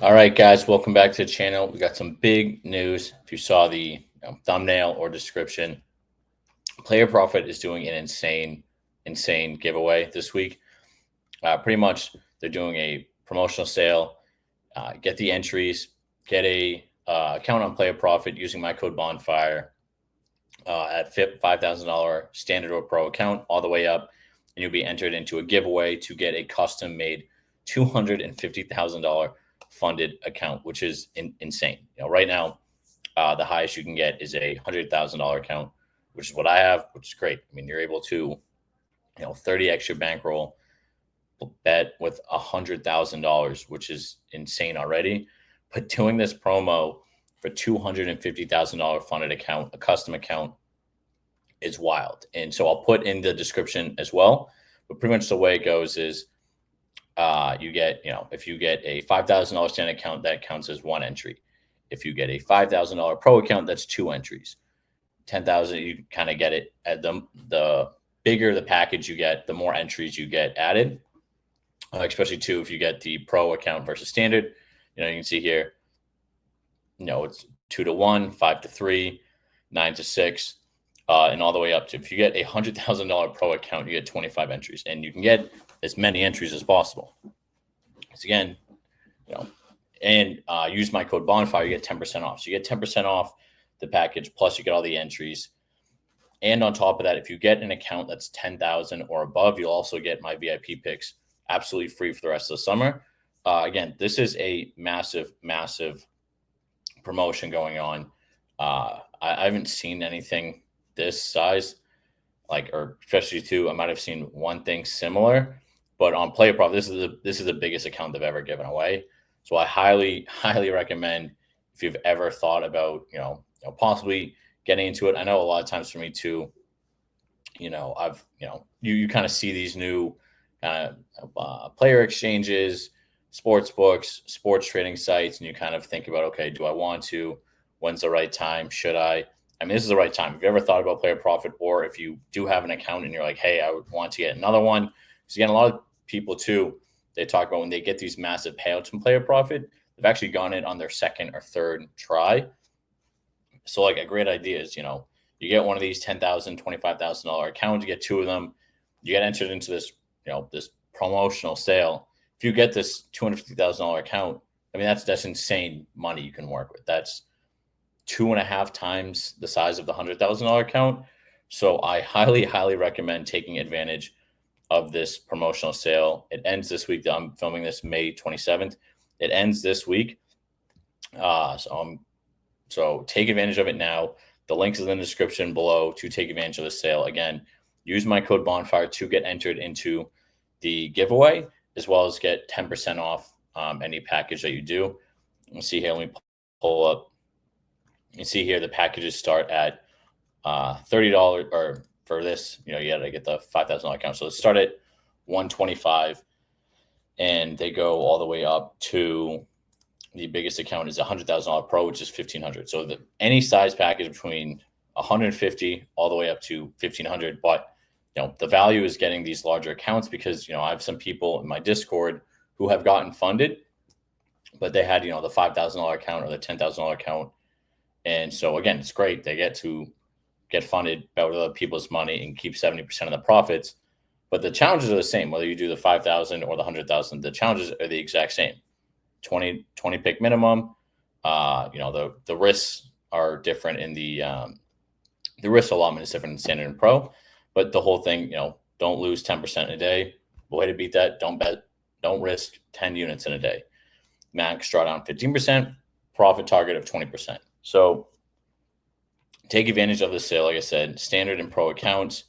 All right, guys, welcome back to the channel. We got some big news. If you saw the thumbnail or description, Player Profit is doing an insane giveaway this week. Pretty much, they're doing a promotional sale. Get the entries, get a account on Player Profit using my code Bonfire at $5,000 standard or pro account all the way up, and you'll be entered into a giveaway to get a custom made $250,000 funded account, which is insane. Right now, the highest you can get is a $100,000 account, which is what I have, which is great. I mean, you're able to, 30x your bankroll bet with $100,000, which is insane already. But doing this promo for $250,000 funded account, a custom account, is wild. And so I'll put in the description as well. But pretty much the way it goes is you get, if you get a $5,000 standard account, that counts as one entry. If you get a $5,000 pro account, that's two entries. 10,000, you kind of get it at the bigger the package you get, the more entries you get added. Especially too, if you get the pro account versus standard, you can see here, it's 2-1, 5-3, 9-6, and all the way up to, if you get a $100,000 pro account, you get 25 entries, and you can get as many entries as possible. So again, and use my code Bonfire, you get 10% off. So you get 10% off the package, plus you get all the entries. And on top of that, if you get an account that's 10,000 or above, you'll also get my VIP picks absolutely free for the rest of the summer. Again, this is a massive promotion going on. I haven't seen anything this size, or especially too. I might have seen one thing similar, but on Player Profit, this is the biggest account they've ever given away. So I highly recommend, if you've ever thought about possibly getting into it. I know a lot of times for me too, I've you kind of see these new player exchanges, sports books, sports trading sites, and you kind of think about, okay, do I want to? When's the right time? Should I? I mean, this is the right time. If you ever thought about Player Profit, or if you do have an account and you're like, hey, I would want to get another one. Because again, a lot of people too, they talk about when they get these massive payouts from Player Profit, they've actually gone in on their second or third try. So like a great idea is, you get one of these $10,000, $25,000 accounts, you get two of them, you get entered into this, this promotional sale. If you get this $250,000 account, I mean, that's insane money you can work with. That's 2.5 times the size of the $100,000 account. So I highly recommend taking advantage of this promotional sale. It ends this week. I'm filming this May 27th. It ends this week. So take advantage of it now. The link is in the description below to take advantage of the sale. Again, use my code Bonfire to get entered into the giveaway, as well as get 10% off any package that you do. Let's see here. Let me pull up. You see here the packages start at $30, or for this, you got to get the $5,000 account. So let's start at $125, and they go all the way up to the biggest account is $100,000 pro, which is $1,500. So any size package between $150 all the way up to $1,500. But the value is getting these larger accounts, because I have some people in my Discord who have gotten funded, but they had the $5,000 account or the $10,000 account, and so again, it's great. They get to get funded by other people's money and keep 70% of the profits. But the challenges are the same, whether you do the 5,000 or the 100,000. The challenges are the exact same. 20 pick minimum. The risks are different in the risk allotment is different in standard and pro, but the whole thing, don't lose 10% in a day. The way to beat that, don't risk 10 units in a day. Max drawdown 15%, profit target of 20%. So take advantage of the sale. Like I said, standard and pro accounts.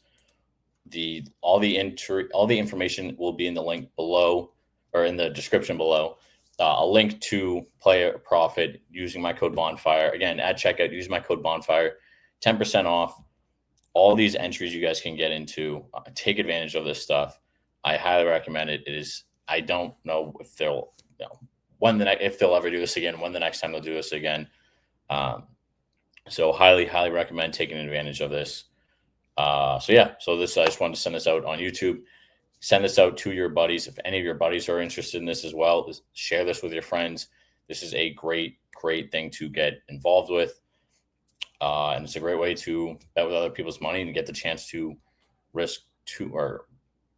All the information will be in the link below, or in the description below. A link to Player Profit using my code Bonfire. Again, at checkout, use my code Bonfire, 10% off. All these entries you guys can get into. Take advantage of this stuff. I highly recommend it. I don't know if they'll, if they'll ever do this again, when the next time they'll do this again. So highly recommend taking advantage of this. So I just wanted to send this out on YouTube. Send this out to your buddies. If any of your buddies are interested in this as well, share this with your friends. this is a great thing to get involved with. And it's a great way to bet with other people's money and get the chance to risk to, or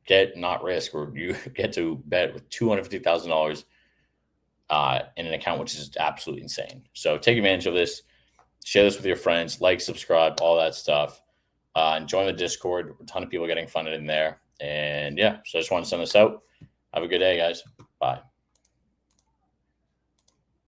get not risk, or you get to bet with $250,000 in an account, which is absolutely insane. So take advantage of this. Share this with your friends, like, subscribe, all that stuff. And join the Discord. A ton of people getting funded in there. And yeah, so I just want to send this out. Have a good day, guys. Bye.